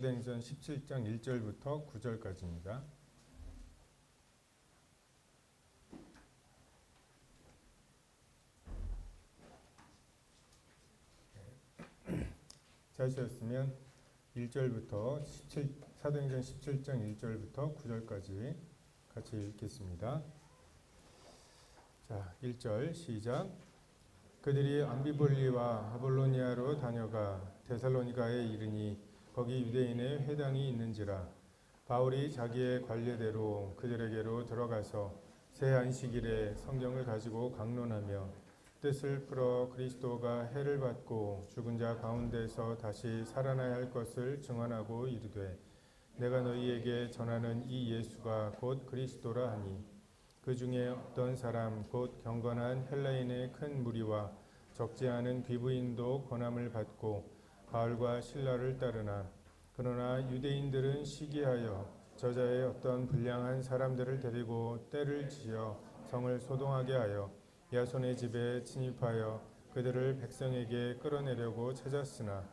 사도행전 17장 1절부터 9절까지입니다. 찾으셨으면 1절부터 사도행전 17장 1절부터 9절까지 같이 읽겠습니다. 자, 1절 시작. 그들이 암비볼리와 아볼로니아로 다녀가 데살로니가에 이르니 거기 유대인의 회당이 있는지라. 바울이 자기의 관례대로 그들에게로 들어가서 새 안식일에 성경을 가지고 강론하며 뜻을 풀어 그리스도가 해를 받고 죽은 자 가운데서 다시 살아나야 할 것을 증언하고 이르되, 내가 너희에게 전하는 이 예수가 곧 그리스도라 하니, 그 중에 어떤 사람 곧 경건한 헬라인의 큰 무리와 적지 않은 귀부인도 권함을 받고 바울과 실라를 따르나, 그러나 유대인들은 시기하여 저자의 어떤 불량한 사람들을 데리고 떼를 지어 성을 소동하게 하여 야손의 집에 침입하여 그들을 백성에게 끌어내려고 찾았으나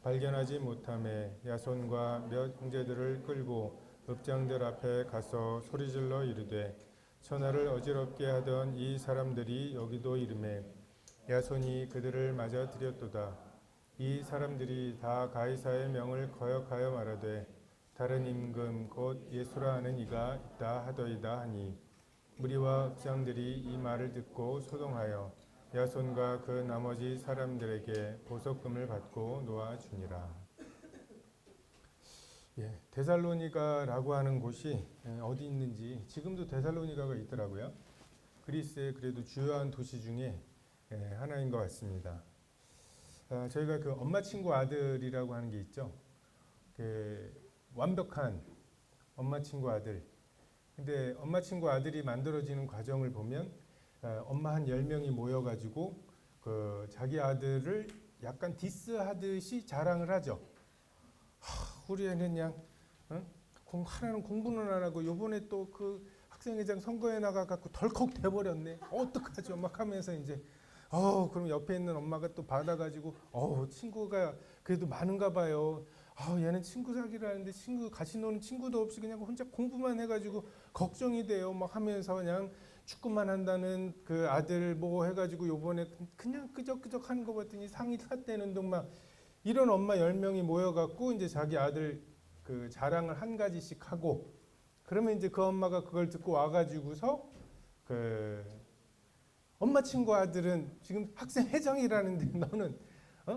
발견하지 못하매 야손과 몇 형제들을 끌고 읍장들 앞에 가서 소리질러 이르되, 천하를 어지럽게 하던 이 사람들이 여기도 이르매 야손이 그들을 맞아 들였도다. 이 사람들이 다 가이사의 명을 거역하여 말하되 다른 임금 곧 예수라 하는 이가 있다 하더이다 하니, 무리와 읍장들이 이 말을 듣고 소동하여 야손과 그 나머지 사람들에게 보석금을 받고 놓아주니라. 데살로니가라고 하는 곳이 어디 있는지, 지금도 데살로니가가 있더라고요. 그리스의 그래도 주요한 도시 중에 하나인 것 같습니다. 저희가 그 엄마 친구 아들이라고 하는 게 있죠. 그 완벽한 엄마 친구 아들. 근데 엄마 친구 아들이 만들어지는 과정을 보면 엄마 한 10명이 모여가지고 그 자기 아들을 약간 디스하듯이 자랑을 하죠. 우리 애는 그냥 하나는 공부는 안 하고 요번에 또 그 학생회장 선거에 나가갖고 덜컥 돼버렸네. 어떡하죠? 막 하면서 이제 그럼 옆에 있는 엄마가 또 받아가지고 친구가 그래도 많은가 봐요. 얘는 친구 사귀를 하는데 친구 같이 노는 친구도 없이 그냥 혼자 공부만 해가지고 걱정이 돼요. 막 하면서 그냥 축구만 한다는 그 아들 뭐 해가지고 요번에 그냥 끄적끄적 하는 거 봤더니 상이 탔대는 둥 막 이런 엄마 10명이 모여갖고 이제 자기 아들 그 자랑을 한 가지씩 하고, 그러면 이제 그 엄마가 그걸 듣고 와가지고서 그 엄마 친구 아들은 지금 학생 회장이라는데 너는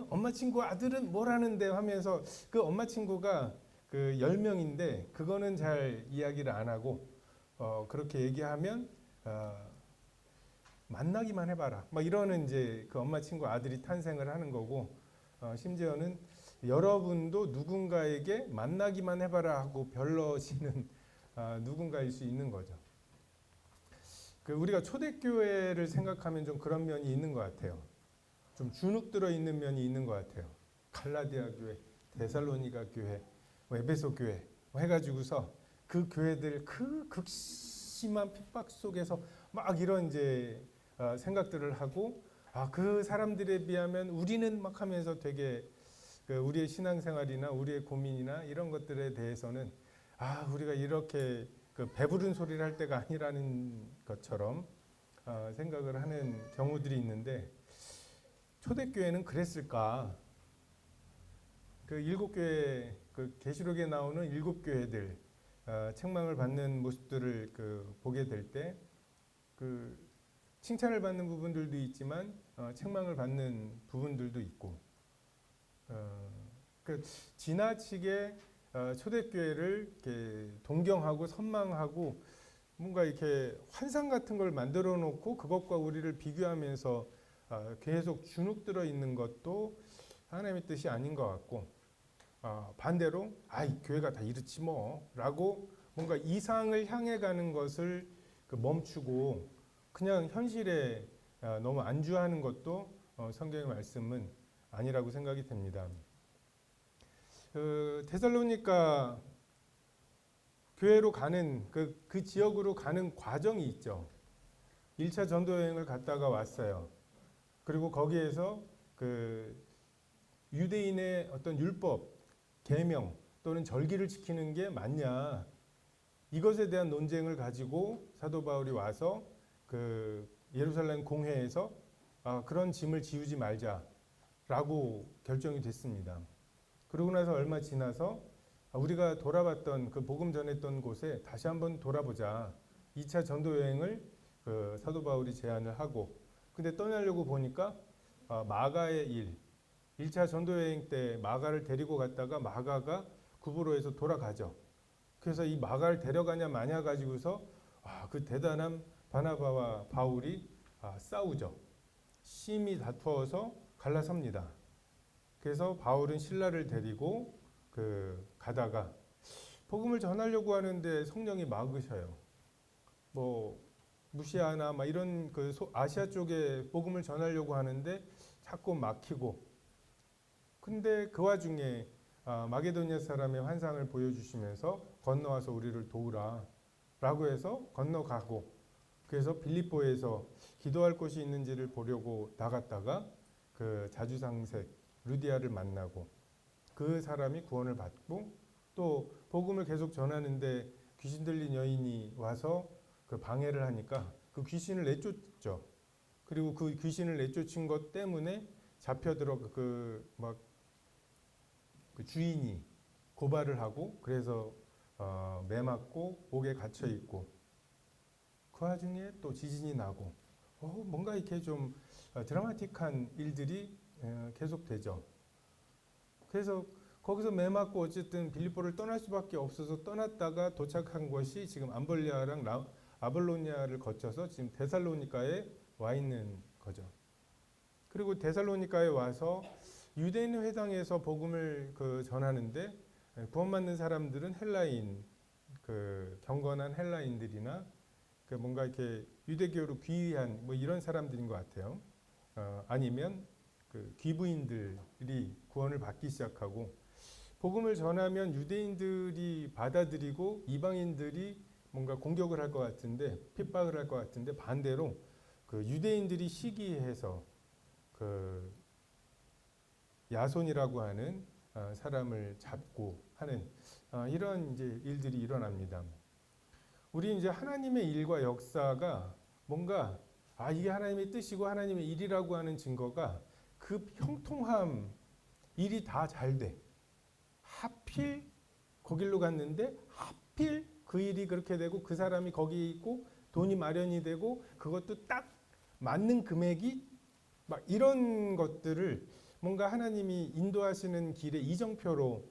엄마 친구 아들은 뭐라는데 하면서 그 엄마 친구가 그 10명인데 그거는 잘 이야기를 안 하고 그렇게 얘기하면 만나기만 해봐라 막 이러는 이제 그 엄마 친구 아들이 탄생을 하는 거고, 심지어는 여러분도 누군가에게 만나기만 해봐라 하고 별러시는 누군가일 수 있는 거죠. 그 우리가 초대교회를 생각하면 좀 그런 면이 있는 것 같아요. 좀 주눅 들어 있는 면이 있는 것 같아요. 갈라디아 교회, 데살로니가 교회, 에베소 교회 해가지고서 그 교회들 그 극심한 핍박 속에서 막 이런 이제 생각들을 하고, 그 사람들에 비하면 우리는 막 하면서 되게 그 우리의 신앙생활이나 우리의 고민이나 이런 것들에 대해서는 우리가 이렇게 그 배부른 소리를 할 때가 아니라는 것처럼 생각을 하는 경우들이 있는데, 초대교회는 그랬을까? 그 7교회, 그 계시록에 나오는 7교회들 책망을 받는 모습들을 그 보게 될 때 그 칭찬을 받는 부분들도 있지만 책망을 받는 부분들도 있고, 그 지나치게 초대교회를 이렇게 동경하고 선망하고 뭔가 이렇게 환상 같은 걸 만들어 놓고 그것과 우리를 비교하면서 계속 주눅 들어 있는 것도 하나님의 뜻이 아닌 것 같고, 반대로 이 교회가 다 이렇지 뭐 라고 뭔가 이상을 향해 가는 것을 멈추고 그냥 현실에 너무 안주하는 것도 성경의 말씀은 아니라고 생각이 됩니다. 데살로니가 교회로 가는 그 지역으로 가는 과정이 있죠. 1차 전도 여행을 갔다가 왔어요. 그리고 거기에서 그 유대인의 어떤 율법, 계명, 또는 절기를 지키는 게 맞냐, 이것에 대한 논쟁을 가지고 사도 바울이 와서 그 예루살렘 공회에서 그런 짐을 지우지 말자라고 결정이 됐습니다. 그러고 나서 얼마 지나서 우리가 돌아봤던 그 복음 전했던 곳에 다시 한번 돌아보자. 2차 전도 여행을 그 사도 바울이 제안을 하고, 근데 떠나려고 보니까 마가의 일, 1차 전도 여행 때 마가를 데리고 갔다가 마가가 구브로에서 돌아가죠. 그래서 이 마가를 데려가냐 마냐 가지고서 그 대단한 바나바와 바울이 싸우죠. 심히 다투어서 갈라섭니다. 그래서 바울은 신라를 데리고 가다가 복음을 전하려고 하는데 성령이 막으셔요. 뭐 무시아나 막 이런 아시아 쪽에 복음을 전하려고 하는데 자꾸 막히고, 근데 그 와중에 마게도니아 사람의 환상을 보여주시면서 건너와서 우리를 도우라 라고 해서 건너가고, 그래서 빌립보에서 기도할 곳이 있는지를 보려고 나갔다가 그 자주상색 루디아를 만나고 그 사람이 구원을 받고, 또 복음을 계속 전하는데 귀신 들린 여인이 와서 그 방해를 하니까 그 귀신을 내쫓죠. 그리고 그 귀신을 내쫓은 것 때문에 잡혀들어 그 주인이 고발을 하고, 그래서 매맞고 옥에 갇혀 있고, 그 와중에 또 지진이 나고 뭔가 이렇게 좀 드라마틱한 일들이 계속되죠. 그래서 거기서 매맞고 어쨌든 빌립보를 떠날 수밖에 없어서 떠났다가 도착한 것이 지금 암볼리아랑 아볼로니아를 거쳐서 지금 데살로니가에 와 있는 거죠. 그리고 데살로니가에 와서 유대인 회당에서 복음을 전하는데 구원받는 사람들은 헬라인, 경건한 헬라인들이나 뭔가 이렇게 유대교로 귀의한 뭐 이런 사람들인 것 같아요. 아니면 귀부인들이 구원을 받기 시작하고, 복음을 전하면 유대인들이 받아들이고 이방인들이 뭔가 공격을 할 것 같은데, 핍박을 할 것 같은데, 반대로 유대인들이 시기해서 야손이라고 하는 사람을 잡고 하는 이런 이제 일들이 일어납니다. 우리 이제 하나님의 일과 역사가 뭔가 이게 하나님의 뜻이고 하나님의 일이라고 하는 증거가 그 형통함, 일이 다 잘 돼. 하필 거길로 갔는데 하필 그 일이 그렇게 되고 그 사람이 거기 있고 돈이 마련이 되고 그것도 딱 맞는 금액이 막 이런 것들을 뭔가 하나님이 인도하시는 길의 이정표로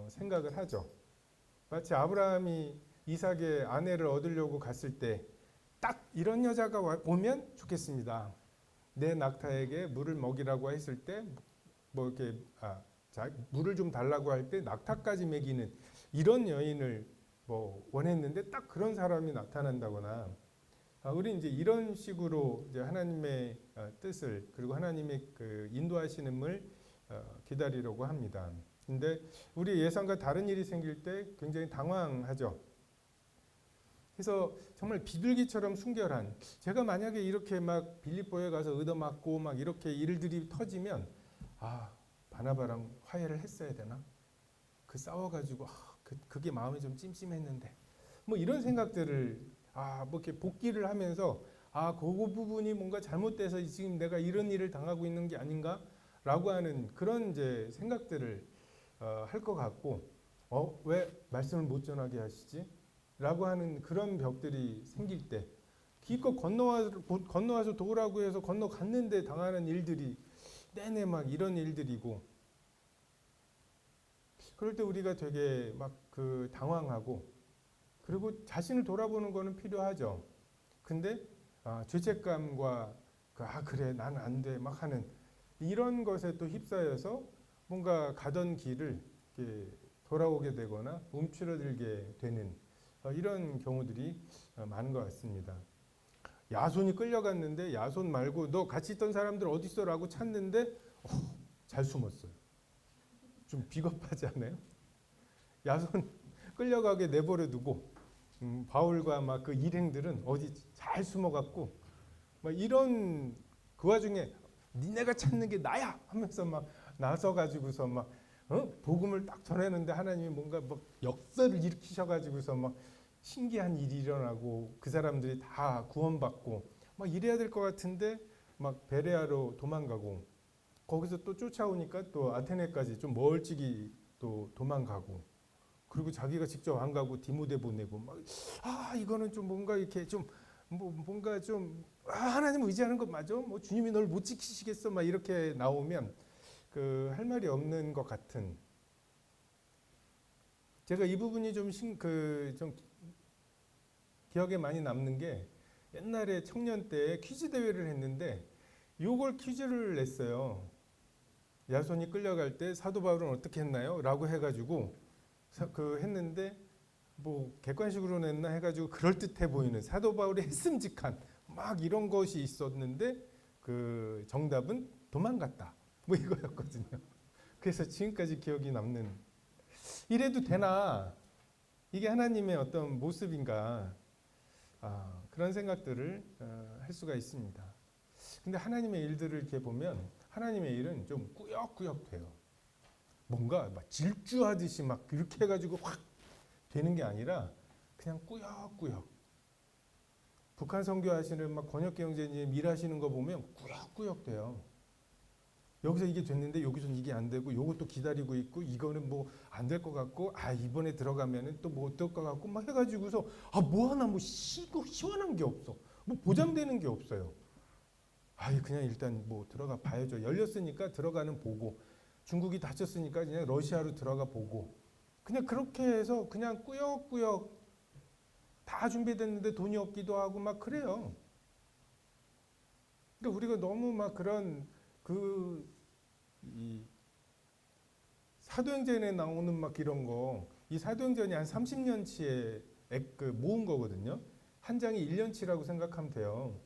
생각을 하죠. 마치 아브라함이 이삭의 아내를 얻으려고 갔을 때 딱 이런 여자가 오면 좋겠습니다. 내 낙타에게 물을 먹이라고 했을 때 뭐 이렇게 물을 좀 달라고 할 때 낙타까지 먹이는 이런 여인을 뭐 원했는데 딱 그런 사람이 나타난다거나, 우리 이제 이런 식으로 이제 하나님의 뜻을, 그리고 하나님의 인도하시는을 기다리려고 합니다. 근데 우리 예상과 다른 일이 생길 때 굉장히 당황하죠. 그래서 정말 비둘기처럼 순결한, 제가 만약에 이렇게 막 빌립보에 가서 얻어맞고 막 이렇게 일들이 터지면 바나바랑 화해를 했어야 되나? 싸워가지고 그게 마음이 좀 찜찜했는데 뭐 이런 생각들을 뭐 이렇게 복기를 하면서 그 부분이 뭔가 잘못돼서 지금 내가 이런 일을 당하고 있는 게 아닌가라고 하는 그런 이제 생각들을 할 것 같고, 왜 말씀을 못 전하게 하시지? 라고 하는 그런 벽들이 생길 때 기껏 건너와서 도우라고 해서 건너갔는데 당하는 일들이 내내 막 이런 일들이고, 그럴 때 우리가 되게 막 당황하고, 그리고 자신을 돌아보는 거는 필요하죠. 근데 죄책감과 그래 나는 안 돼 막 하는 이런 것에 또 휩싸여서 뭔가 가던 길을 이렇게 돌아오게 되거나 움츠러들게 되는 이런 경우들이 많은 것 같습니다. 야손이 끌려갔는데 야손 말고 너 같이 있던 사람들 어디 있어? 라고 찾는데 잘 숨었어요. 좀 비겁하지 않아요? 야손 끌려가게 내버려 두고 바울과 막 그 일행들은 어디 잘 숨어갖고 막 이런, 그 와중에 니네가 찾는 게 나야 하면서 막 나서가지고서 막 복음을 딱 전했는데 하나님이 뭔가 막 역사를 일으키셔가지고서 막 신기한 일이 일어나고 그 사람들이 다 구원받고 막 이래야 될 것 같은데 막 베레아로 도망가고 거기서 또 쫓아오니까 또 아테네까지 좀 멀찍이 또 도망가고 그리고 자기가 직접 안 가고 디모데 보내고 막 이거는 좀 뭔가 이렇게 좀 뭔가 좀 하나님 의지하는 것 맞아? 뭐 주님이 널 못 지키시겠어? 막 이렇게 나오면 그 할 말이 없는 것 같은 제가 이 부분이 좀 기억에 많이 남는 게 옛날에 청년 때 퀴즈 대회를 했는데 요걸 퀴즈를 냈어요. 야손이 끌려갈 때 사도 바울은 어떻게 했나요? 라고 해가지고 했는데 뭐 객관식으로 냈나 해가지고 그럴듯해 보이는 사도 바울이 했음직한 막 이런 것이 있었는데 그 정답은 도망갔다. 뭐 이거였거든요. 그래서 지금까지 기억이 남는 이래도 되나 이게 하나님의 어떤 모습인가 그런 생각들을 할 수가 있습니다. 근데 하나님의 일들을 이렇게 보면 하나님의 일은 좀 꾸역꾸역 돼요. 뭔가 막 질주하듯이 막 이렇게 해가지고 확 되는 게 아니라 그냥 꾸역꾸역. 북한 선교하시는 막 권혁기 형제님 일하시는 거 보면 꾸역꾸역 돼요. 여기서 이게 됐는데 여기서는 이게 안 되고 요것도 기다리고 있고 이거는 뭐 안 될 것 같고 이번에 들어가면은 또 뭐 어떨 것 같고 막 해가지고서 뭐 하나 뭐 시원한 게 없어. 뭐 보장되는 게 없어요. 그냥 일단 뭐 들어가 봐야죠. 열렸으니까 들어가는 보고 중국이 닫혔으니까 그냥 러시아로 들어가 보고 그냥 그렇게 해서 그냥 꾸역꾸역 다 준비됐는데 돈이 없기도 하고 막 그래요. 그러니까 우리가 너무 막 그런 이 사도행전에 나오는 막 이런 거, 이 사도행전이 한 30년치에 모은 거거든요. 한 장이 1년치라고 생각하면 돼요.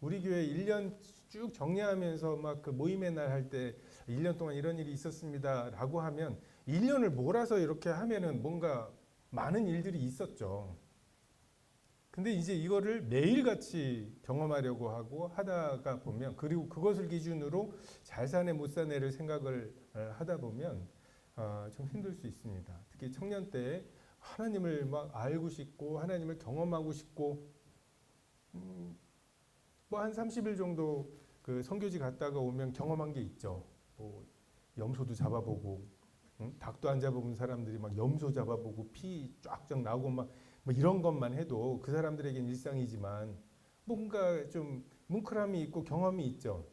우리 교회 1년 쭉 정리하면서 막 그 모임의 날 할 때 1년 동안 이런 일이 있었습니다라고 하면 1년을 몰아서 이렇게 하면은 뭔가 많은 일들이 있었죠. 근데 이제 이거를 매일같이 경험하려고 하고 하다가 보면 그리고 그것을 기준으로 잘 사네 못 사네를 생각을 하다 보면 좀 힘들 수 있습니다. 특히 청년 때 하나님을 막 알고 싶고 하나님을 경험하고 싶고 뭐 한 30일 정도 그 선교지 갔다가 오면 경험한 게 있죠. 뭐 염소도 잡아보고 닭도 안 잡아본 사람들이 막 염소 잡아보고 피 쫙쫙 나오고 막 뭐 이런 것만 해도 그 사람들에겐 일상이지만 뭔가 좀 뭉클함이 있고 경험이 있죠.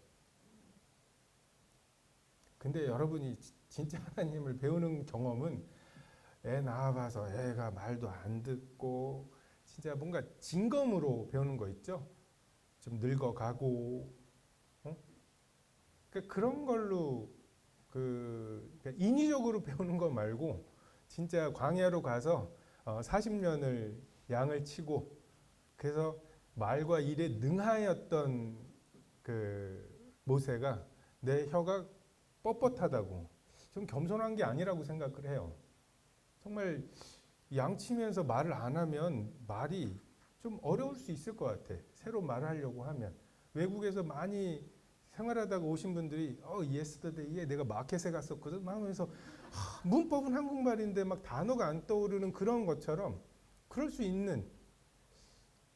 근데 여러분이 진짜 하나님을 배우는 경험은 애 낳아봐서 애가 말도 안 듣고 진짜 뭔가 징검으로 배우는 거 있죠. 좀 늙어가고 그러니까 그런 걸로 그러니까 인위적으로 배우는 거 말고 진짜 광야로 가서 40년을 양을 치고 그래서 말과 일에 능하였던 그 모세가 내 혀가 뻣뻣하다고 좀 겸손한 게 아니라고 생각을 해요. 정말 양치면서 말을 안 하면 말이 좀 어려울 수 있을 것 같아. 새로 말하려고 하면 외국에서 많이 생활하다가 오신 분들이 예스터데이에 내가 마켓에 갔었거든 막 하면서 문법은 한국말인데 막 단어가 안 떠오르는 그런 것처럼 그럴 수 있는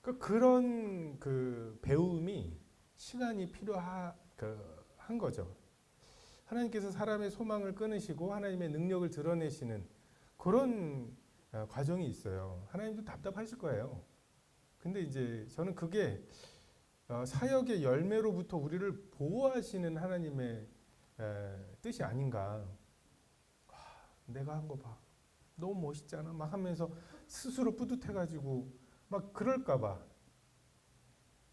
그런 그 배움이 시간이 필요한 거죠. 하나님께서 사람의 소망을 끊으시고 하나님의 능력을 드러내시는 그런 과정이 있어요. 하나님도 답답하실 거예요. 근데 이제 저는 그게 사역의 열매로부터 우리를 보호하시는 하나님의 뜻이 아닌가. 내가 한 거 봐. 너무 멋있잖아. 막 하면서 스스로 뿌듯해가지고 막 그럴까 봐.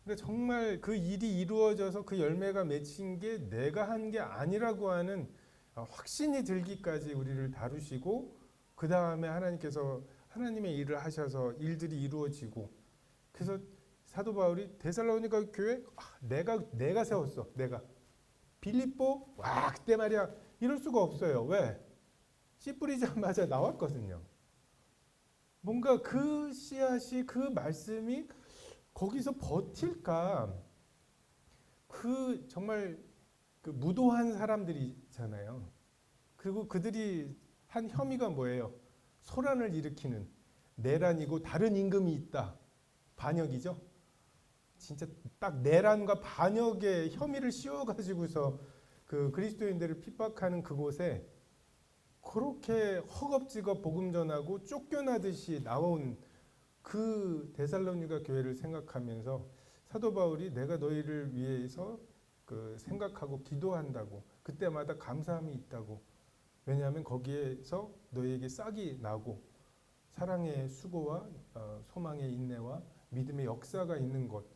근데 정말 그 일이 이루어져서 그 열매가 맺힌 게 내가 한 게 아니라고 하는 확신이 들기까지 우리를 다루시고 그 다음에 하나님께서 하나님의 일을 하셔서 일들이 이루어지고 그래서 사도 바울이 데살로니가 교회 내가 세웠어. 내가 빌립보 그때 말이야 이럴 수가 없어요. 왜? 씨 뿌리자마자 나왔거든요. 뭔가 그 씨앗이 그 말씀이 거기서 버틸까? 그 정말 그 무도한 사람들이잖아요. 그리고 그들이 한 혐의가 뭐예요? 소란을 일으키는, 내란이고 다른 임금이 있다. 반역이죠. 진짜 딱 내란과 반역의 혐의를 씌워가지고서 그 그리스도인들을 핍박하는 그곳에 그렇게 허겁지겁 복음 전하고 쫓겨나듯이 나온 그 데살로니가 교회를 생각하면서 사도 바울이 내가 너희를 위해서 그 생각하고 기도한다고, 그때마다 감사함이 있다고, 왜냐하면 거기에서 너희에게 싹이 나고 사랑의 수고와 소망의 인내와 믿음의 역사가 있는 것,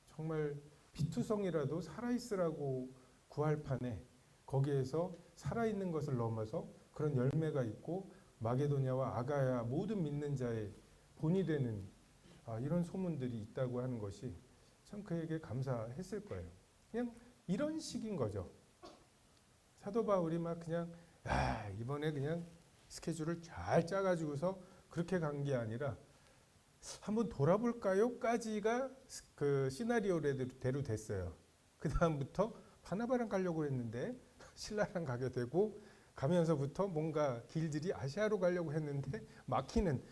정말 피투성이라도 살아있으라고 구할 판에 거기에서 살아있는 것을 넘어서 그런 열매가 있고 마게도냐와 아가야 모든 믿는 자의 본이 되는 이런 소문들이 있다고 하는 것이 참 그에게 감사했을 거예요. 그냥 이런 식인 거죠. 사도 바울이 막 그냥 이번에 그냥 스케줄을 잘 짜가지고서 그렇게 간 게 아니라 한번 돌아볼까요?까지가 그 시나리오대로 됐어요. 그 다음부터 바나바랑 가려고 했는데 신라랑 가게 되고, 가면서부터 뭔가 길들이 아시아로 가려고 했는데 막히는.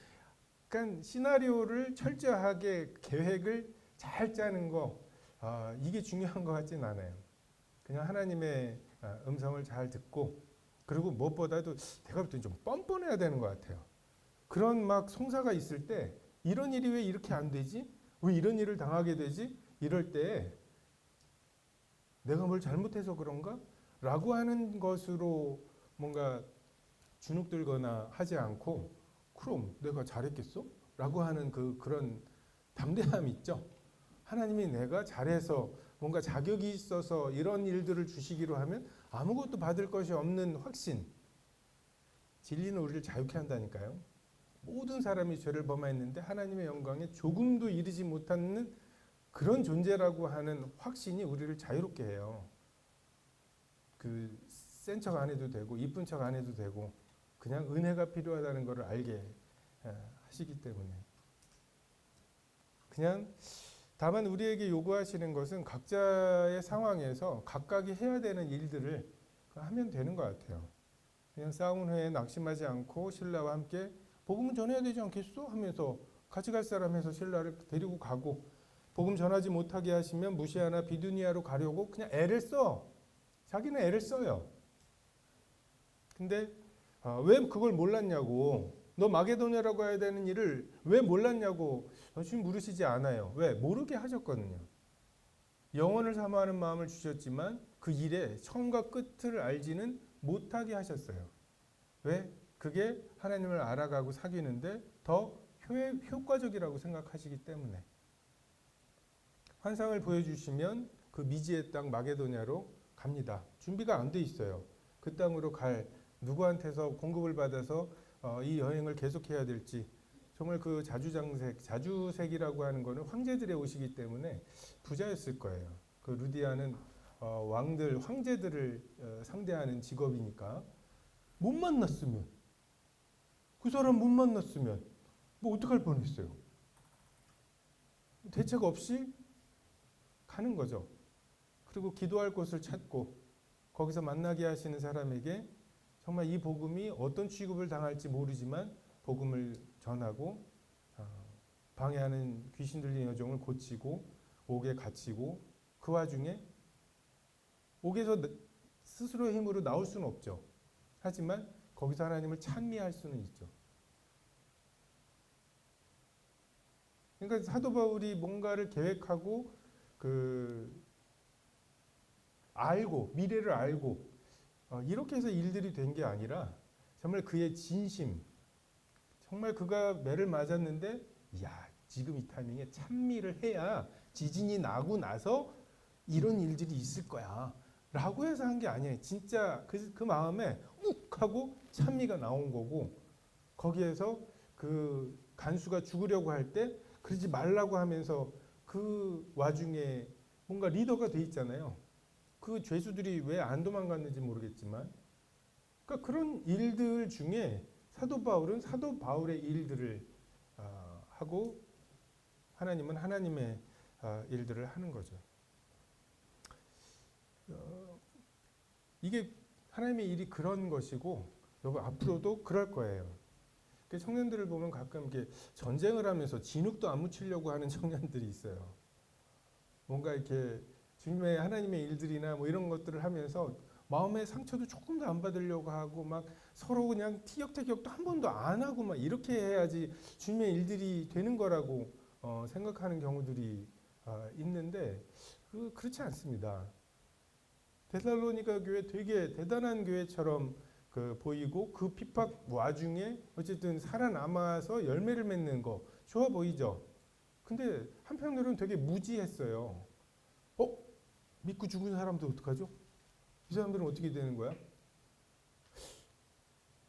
그러니까 시나리오를 철저하게 계획을 잘 짜는 거, 이게 중요한 것 같진 않아요. 그냥 하나님의 음성을 잘 듣고, 그리고 무엇보다도 내가 볼 때 좀 뻔뻔해야 되는 것 같아요. 그런 막 송사가 있을 때 이런 일이 왜 이렇게 안 되지? 왜 이런 일을 당하게 되지? 이럴 때 내가 뭘 잘못해서 그런가? 라고 하는 것으로 뭔가 주눅들거나 하지 않고, 그럼 내가 잘했겠어? 라고 하는 그런 담대함이 있죠. 하나님이 내가 잘해서 뭔가 자격이 있어서 이런 일들을 주시기로 하면 아무것도 받을 것이 없는 확신. 진리는 우리를 자유케 한다니까요. 모든 사람이 죄를 범하였는데 하나님의 영광에 조금도 이르지 못하는 그런 존재라고 하는 확신이 우리를 자유롭게 해요. 그 센 척 안 해도 되고 이쁜 척 안 해도 되고 그냥 은혜가 필요하다는 것을 알게 하시기 때문에, 그냥 다만 우리에게 요구하시는 것은 각자의 상황에서 각각이 해야 되는 일들을 하면 되는 것 같아요. 그냥 싸운 후에 낙심하지 않고 신라와 함께 복음은 전해야 되지 않겠어? 하면서 같이 갈 사람 해서 신라를 데리고 가고, 복음 전하지 못하게 하시면 무시하나 비두니아로 가려고 그냥 애를 써. 자기는 애를 써요. 근데 왜 그걸 몰랐냐고, 너 마게도냐라고 해야 되는 일을 왜 몰랐냐고 주님 물으시지 않아요. 왜? 모르게 하셨거든요. 영원을 사모하는 마음을 주셨지만 그 일의 처음과 끝을 알지는 못하게 하셨어요. 왜? 그게 하나님을 알아가고 사귀는데 더 효과적이라고 생각하시기 때문에. 환상을 보여주시면 그 미지의 땅 마게도냐로 갑니다. 준비가 안 돼 있어요. 그 땅으로 갈 누구한테서 공급을 받아서 이 여행을 계속해야 될지. 정말 그 자주색이라고 하는 거는 황제들의 옷이기 때문에 부자였을 거예요. 그 루디아는 왕들, 황제들을 상대하는 직업이니까. 못 만났으면, 그 사람 못 만났으면 뭐 어떡할 뻔했어요. 대책 없이 가는 거죠. 그리고 기도할 곳을 찾고 거기서 만나게 하시는 사람에게 정말 이 복음이 어떤 취급을 당할지 모르지만 복음을 전하고 방해하는 귀신 들린 여종을 고치고 옥에 갇히고, 그 와중에 옥에서 스스로의 힘으로 나올 수는 없죠. 하지만 거기서 하나님을 찬미할 수는 있죠. 그러니까 사도 바울이 뭔가를 계획하고 알고 미래를 알고 이렇게 해서 일들이 된 게 아니라 정말 그의 진심, 정말 그가 매를 맞았는데 지금 이 타이밍에 찬미를 해야 지진이 나고 나서 이런 일들이 있을 거야 라고 해서 한 게 아니에요. 진짜 그 마음에 욱 하고 찬미가 나온 거고, 거기에서 그 간수가 죽으려고 할 때 그러지 말라고 하면서 그 와중에 뭔가 리더가 돼 있잖아요. 그 죄수들이 왜 안 도망갔는지 모르겠지만, 그러니까 그런 일들 중에 사도 바울은 사도 바울의 일들을 하고 하나님은 하나님의 일들을 하는 거죠. 이게 하나님의 일이 그런 것이고 여러분 앞으로도 그럴 거예요. 청년들을 보면 가끔 이렇게 전쟁을 하면서 진흙도 안 묻히려고 하는 청년들이 있어요. 뭔가 이렇게 주님의 하나님의 일들이나 뭐 이런 것들을 하면서 마음의 상처도 조금도 안 받으려고 하고 막 서로 그냥 티격태격도 한 번도 안 하고 막 이렇게 해야지 주님의 일들이 되는 거라고 생각하는 경우들이 있는데 그렇지 않습니다. 데살로니가 교회 되게 대단한 교회처럼 보이고 그 핍박 와중에 어쨌든 살아남아서 열매를 맺는 거 좋아 보이죠. 근데 한편으로는 되게 무지했어요. 믿고 죽은 사람들 어떡하죠? 이 사람들은 어떻게 되는 거야?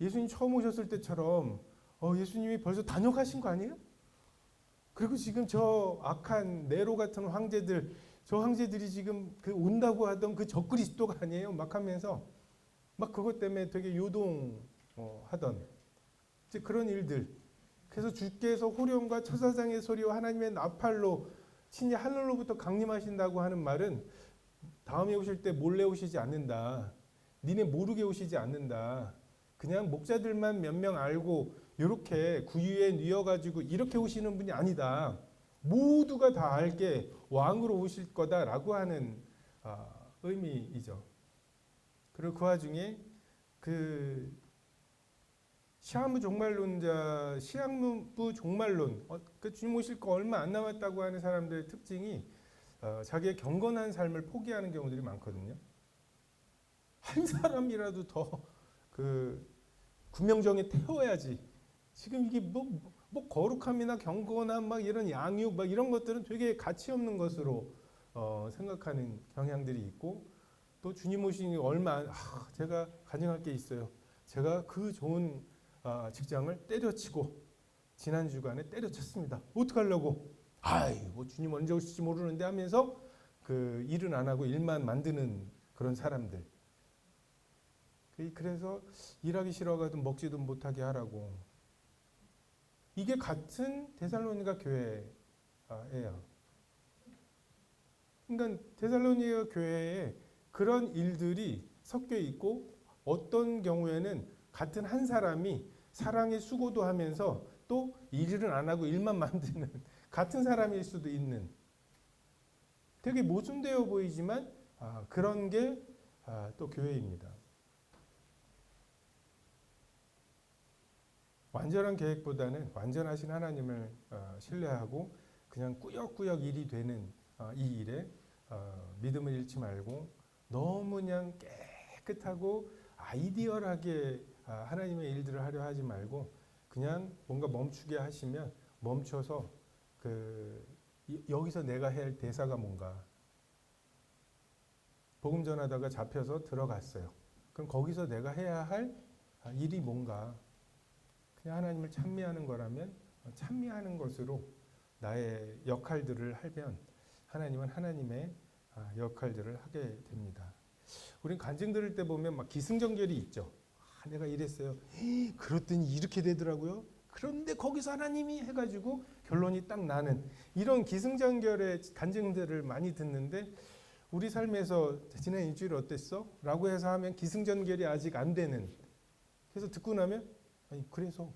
예수님 처음 오셨을 때처럼 예수님이 벌써 단역하신 거 아니에요? 그리고 지금 저 악한 네로 같은 황제들, 저 황제들이 지금 온다고 하던 그 적그리스도가 아니에요? 막 하면서 막 그것 때문에 되게 요동하던 이제 그런 일들. 그래서 주께서 호령과 천사장의 소리와 하나님의 나팔로 친히 하늘로부터 강림하신다고 하는 말은 다음에 오실 때 몰래 오시지 않는다. 니네 모르게 오시지 않는다. 그냥 목자들만 몇 명 알고 이렇게 구유에 뉘어가지고 이렇게 오시는 분이 아니다. 모두가 다 알게 왕으로 오실 거다라고 하는 의미이죠. 그리고 그 와중에 시한부 종말론자, 시한부 종말론, 주님 오실 거 얼마 안 남았다고 하는 사람들의 특징이 자기의 경건한 삶을 포기하는 경우들이 많거든요. 한 사람이라도 더 구명정에 태워야지. 지금 이게 뭐 거룩함이나 경건함 막 이런 양육 막 이런 것들은 되게 가치 없는 것으로 생각하는 경향들이 있고 또 주님 오시니 제가 간증할 게 있어요. 제가 그 좋은 직장을 때려치고 지난 주간에 때려쳤습니다. 어떡하려고? 뭐 주님 언제 오실지 모르는데 하면서 일은 안 하고 일만 만드는 그런 사람들. 그래서 일하기 싫어가지고 먹지도 못하게 하라고. 이게 같은 데살로니가 교회예요. 그러니까 데살로니가 교회에 그런 일들이 섞여 있고 어떤 경우에는 같은 한 사람이 사랑의 수고도 하면서 또 일은 안 하고 일만 만드는 같은 사람일 수도 있는 되게 모순되어 보이지만 그런 게 또 교회입니다. 완전한 계획보다는 완전하신 하나님을 신뢰하고 그냥 꾸역꾸역 일이 되는 이 일에 믿음을 잃지 말고 너무 그냥 깨끗하고 아이디얼하게 하나님의 일들을 하려 하지 말고 그냥 뭔가 멈추게 하시면 멈춰서 여기서 내가 해야 할 대사가 뭔가 복음 전하다가 잡혀서 들어갔어요. 그럼 거기서 내가 해야 할 일이 뭔가 그냥 하나님을 찬미하는 거라면 찬미하는 것으로 나의 역할들을 하면 하나님은 하나님의 역할들을 하게 됩니다. 우린 간증 들을 때 보면 막 기승전결이 있죠. 내가 이랬어요. 그랬더니 이렇게 되더라고요. 그런데 거기서 하나님이 해가지고 결론이 딱 나는 이런 기승전결의 간증들을 많이 듣는데 우리 삶에서 지난 일주일 어땠어? 라고 해서 하면 기승전결이 아직 안 되는 그래서 듣고 나면 그래서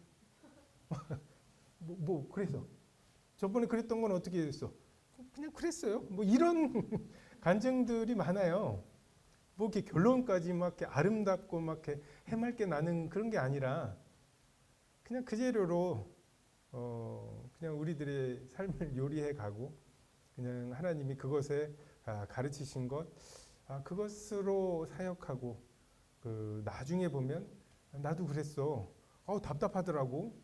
그래서 저번에 그랬던 건 어떻게 됐어? 그냥 그랬어요. 이런 간증들이 많아요. 이렇게 결론까지 막 이렇게 아름답고 막 이렇게 해맑게 나는 그런 게 아니라 그냥 그 재료로 그냥 우리들의 삶을 요리해 가고 그냥 하나님이 그것에 가르치신 것 그것으로 사역하고 나중에 보면 나도 그랬어. 답답하더라고.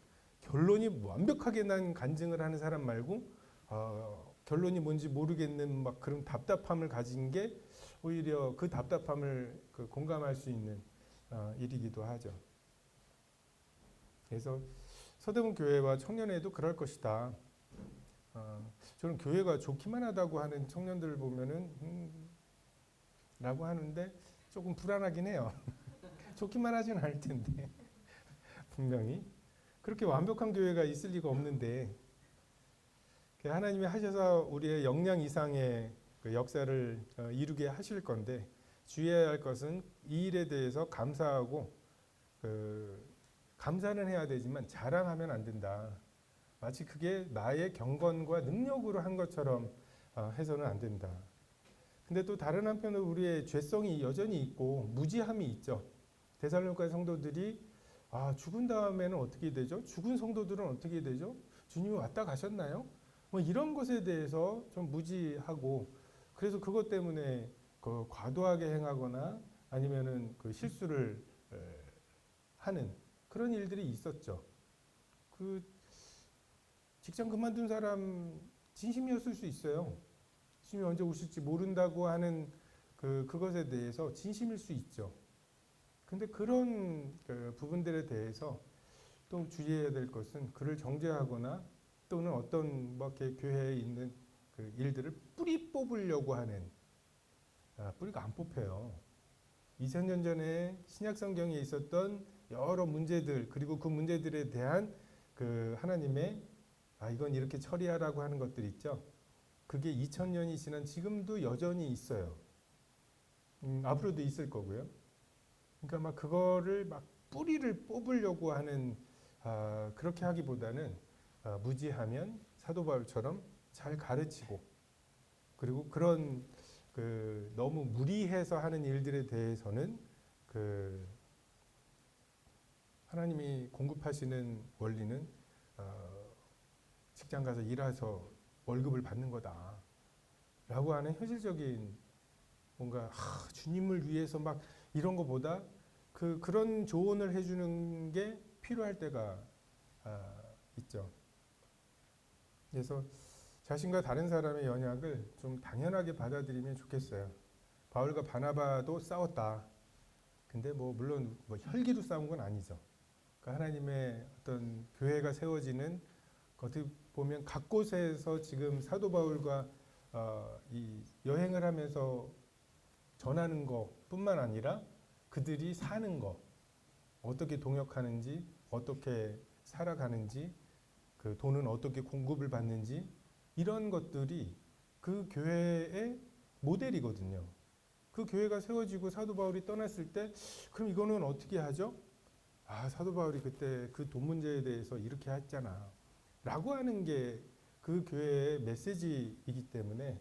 결론이 완벽하게 난 간증을 하는 사람 말고 결론이 뭔지 모르겠는 막 그런 답답함을 가진 게 오히려 그 답답함을 공감할 수 있는 일이기도 하죠. 그래서 서대문 교회와 청년회도 그럴 것이다. 저는 교회가 좋기만 하다고 하는 청년들을 보면은 라고 하는데 조금 불안하긴 해요. 좋기만 하진 않을 텐데 분명히 그렇게 완벽한 교회가 있을 리가 없는데 하나님이 하셔서 우리의 역량 이상의 역사를 이루게 하실 건데 주의해야 할 것은 이 일에 대해서 감사하고 감사는 해야 되지만 자랑하면 안 된다. 마치 그게 나의 경건과 능력으로 한 것처럼 해서는 안 된다. 근데 또 다른 한편으로 우리의 죄성이 여전히 있고 무지함이 있죠. 데살로니가 성도들이 죽은 다음에는 어떻게 되죠? 죽은 성도들은 어떻게 되죠? 주님이 왔다 가셨나요? 뭐 이런 것에 대해서 좀 무지하고 그래서 그것 때문에 과도하게 행하거나 아니면은 그 실수를 하는 그런 일들이 있었죠. 그 직장 그만둔 사람 진심이었을 수 있어요. 주님이 언제 오실지 모른다고 하는 그것에 대해서 진심일 수 있죠. 근데 그런 부분들에 대해서 또 주의해야 될 것은 그를 정죄하거나 또는 어떤 뭐 이렇게 교회에 있는 그 일들을 뿌리 뽑으려고 하는 뿌리가 안 뽑혀요. 2000년 전에 신약 성경에 있었던 여러 문제들 그리고 그 문제들에 대한 그 하나님의 이건 이렇게 처리하라고 하는 것들 있죠. 그게 2000년이 지난 지금도 여전히 있어요. 앞으로도 있을 거고요. 그러니까 막 그거를 막 뿌리를 뽑으려고 하는 그렇게 하기보다는 무지하면 사도 바울처럼 잘 가르치고 그리고 그런 너무 무리해서 하는 일들에 대해서는 하나님이 공급하시는 원리는 직장 가서 일해서 월급을 받는 거다라고 하는 현실적인 뭔가 주님을 위해서 막 이런 거보다 그런 조언을 해주는 게 필요할 때가 있죠. 그래서 자신과 다른 사람의 연약을 좀 당연하게 받아들이면 좋겠어요. 바울과 바나바도 싸웠다. 근데 물론 혈기로 싸운 건 아니죠. 그러니까 하나님의 어떤 교회가 세워지는 어떻게 보면 각 곳에서 지금 사도 바울과 이 여행을 하면서 전하는 것뿐만 아니라 그들이 사는 것, 어떻게 동역하는지, 어떻게 살아가는지, 그 돈은 어떻게 공급을 받는지 이런 것들이 그 교회의 모델이거든요. 그 교회가 세워지고 사도 바울이 떠났을 때 그럼 이거는 어떻게 하죠? 사도 바울이 그때 그 돈 문제에 대해서 이렇게 했잖아. 라고 하는 게 그 교회의 메시지이기 때문에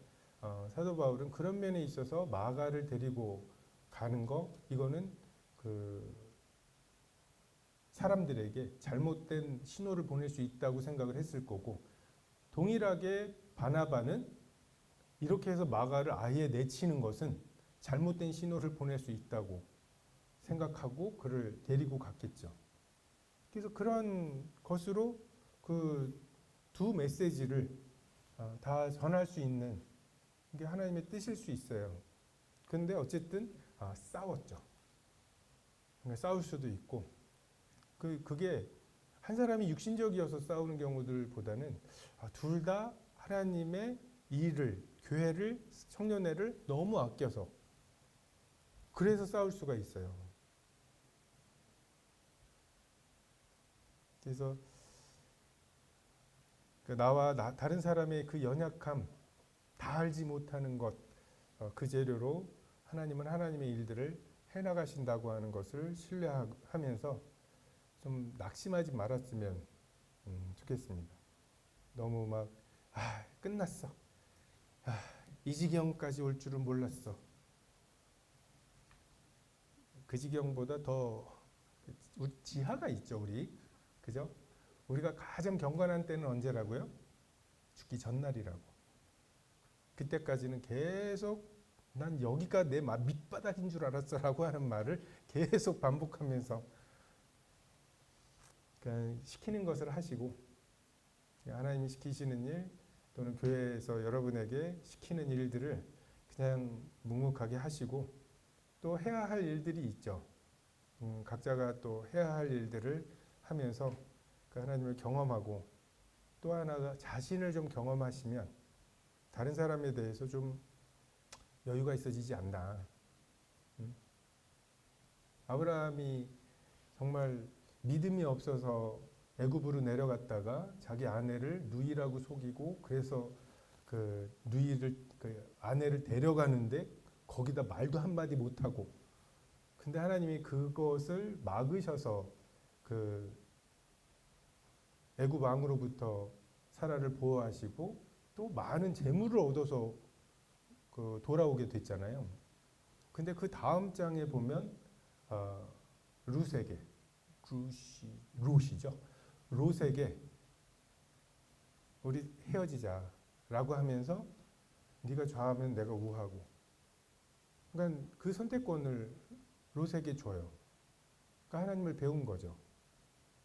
사도 바울은 그런 면에 있어서 마가를 데리고 가는 거 이거는 사람들에게 잘못된 신호를 보낼 수 있다고 생각을 했을 거고 동일하게 바나바는 이렇게 해서 마가를 아예 내치는 것은 잘못된 신호를 보낼 수 있다고 생각하고 그를 데리고 갔겠죠. 그래서 그런 것으로 그 두 메시지를 다 전할 수 있는 게 하나님의 뜻일 수 있어요. 근데 어쨌든 싸웠죠. 그러니까 싸울 수도 있고 그게 한 사람이 육신적이어서 싸우는 경우들보다는 둘 다 하나님의 일을 교회를 청년회를 너무 아껴서 그래서 싸울 수가 있어요. 그래서 나와 다른 사람의 그 연약함 다 알지 못하는 것 그 재료로 하나님은 하나님의 일들을 해나가신다고 하는 것을 신뢰하면서 좀 낙심하지 말았으면 좋겠습니다. 너무 막 끝났어. 이 지경까지 올 줄은 몰랐어. 그 지경보다 더 지하가 있죠, 우리. 그죠? 우리가 가장 경건한 때는 언제라고요? 죽기 전날이라고. 그때까지는 계속 난 여기가 내 밑바닥인 줄 알았어라고 하는 말을 계속 반복하면서 시키는 것을 하시고 하나님이 시키시는 일 또는 교회에서 여러분에게 시키는 일들을 그냥 묵묵하게 하시고 또 해야 할 일들이 있죠. 각자가 또 해야 할 일들을 하면서 그 하나님을 경험하고 또 하나가 자신을 좀 경험하시면 다른 사람에 대해서 좀 여유가 있어지지 않나. 아브라함이 정말 믿음이 없어서 애굽으로 내려갔다가 자기 아내를 누이라고 속이고 그래서 그 누이를 아내를 데려가는데 거기다 말도 한마디 못하고 근데 하나님이 그것을 막으셔서 그 애굽 왕으로부터 사라를 보호하시고 또 많은 재물을 얻어서 그 돌아오게 됐잖아요. 근데 그 다음 장에 보면 룻에게 룻이죠. 롯에게 우리 헤어지자라고 하면서 네가 좌하면 내가 우하고, 그러니까 그 선택권을 롯에게 줘요. 그러니까 하나님을 배운 거죠.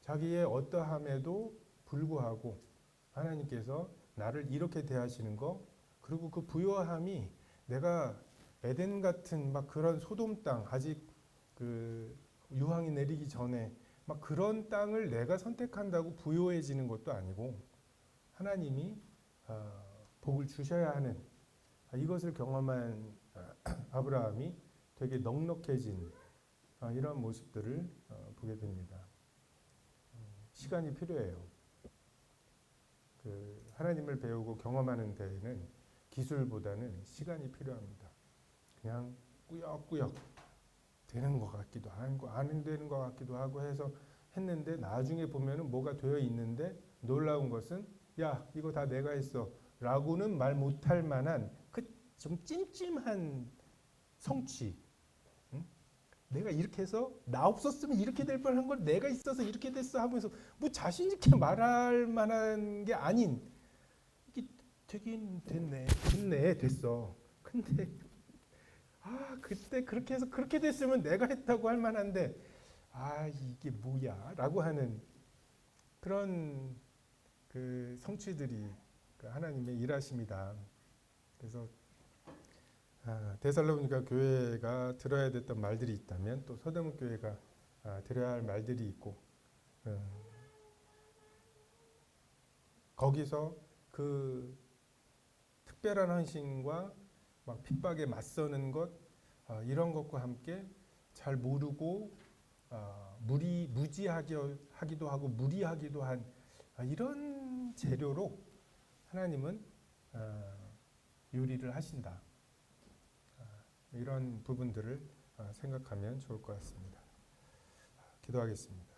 자기의 어떠함에도 불구하고 하나님께서 나를 이렇게 대하시는 거, 그리고 그 부요함이 내가 에덴 같은 막 그런 소돔 땅, 아직 그 유황이 내리기 전에 막 그런 땅을 내가 선택한다고 부요해지는 것도 아니고 하나님이 복을 주셔야 하는, 이것을 경험한 아브라함이 되게 넉넉해진 이런 모습들을 보게 됩니다. 시간이 필요해요. 그 하나님을 배우고 경험하는 데에는 기술보다는 시간이 필요합니다. 그냥 꾸역꾸역 되는 것 같기도 하고 안 되는 것 같기도 하고 해서 했는데 나중에 보면은 뭐가 되어 있는데 놀라운 것은 야 이거 다 내가 했어 라고는 말 못할 만한 그 좀 찜찜한 성취. 응? 내가 이렇게 해서 나 없었으면 이렇게 될 뻔한 걸 내가 있어서 이렇게 됐어 하면서 뭐 자신 있게 말할 만한 게 아닌, 이게 되긴 됐어. 근데 그때 그렇게 해서 그렇게 됐으면 내가 했다고 할 만한데 이게 뭐야 라고 하는 그런 그 성취들이 그 하나님의 일하심이다. 그래서 데살로니가 교회가 들어야 됐던 말들이 있다면 또 서대문 교회가 들어야 할 말들이 있고, 거기서 그 특별한 헌신과 막 핍박에 맞서는 것, 이런 것과 함께 잘 모르고 무지하기도 하고 무리하기도 한 이런 재료로 하나님은 요리를 하신다. 이런 부분들을 생각하면 좋을 것 같습니다. 기도하겠습니다.